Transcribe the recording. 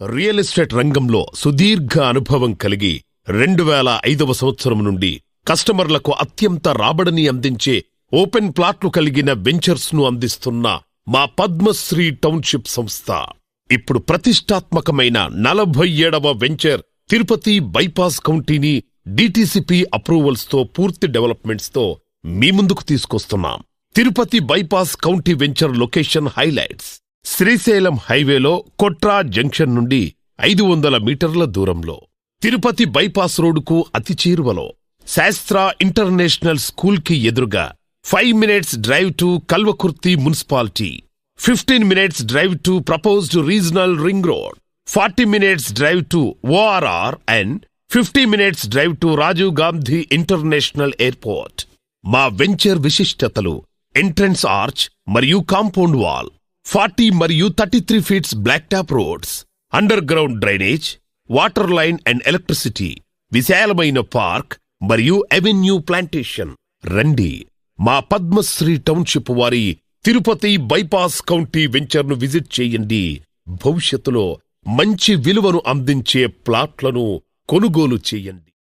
Real estate రంగంలో సుదీర్ఘ అనుభవం కలిగి 2005వ సంవత్సరం నుండి కస్టమర్లకు అత్యంత రాబడిని అందించే ఓపెన్ ప్లాట్లు కలిగిన వెంచర్స్ ను అందిస్తున్న మా పద్మశ్రీ టౌన్షిప్ సంస్థ ఇప్పుడు ప్రతిష్టాత్మకమైన 47వ వెంచర్ తిరుపతి బైపాస్ కౌంటీని డిటిసిపి అప్రూవల్స్ తో పూర్తి డెవలప్మెంట్స్ తో మీ ముందుకు తీసుకొస్తున్నాం. Tirupati bypass county venture location highlights: Srisailam హైవేలో కొట్రా జంక్షన్ నుండి 500 మీటర్ల దూరంలో, తిరుపతి బైపాస్ రోడ్డుకు అతి చేరువలో, శాస్త్ర ఇంటర్నేషనల్ స్కూల్ కి ఎదురుగా 5 minutes drive to Kalwakurthy municipality, 15 minutes drive to proposed regional ring road, 40 minutes drive to ORR and 50 minutes drive to Rajiv Gandhi international airport. మా వెంచర్ విశిష్టతలు: ఎంట్రన్స్ ఆర్చ్ మరియు కాంపౌండ్ వాల్, 40 మరియు 33 feets black top roads, underground drainage, water line and electricity, విశాలమైన park మరియు avenue plantation. రండి, మా Padmasri township వారి Tirupati bypass county వెంచర్ను విజిట్ చేయండి. భవిష్యత్తులో మంచి విలువను అందించే ప్లాట్లను కొనుగోలు చేయండి.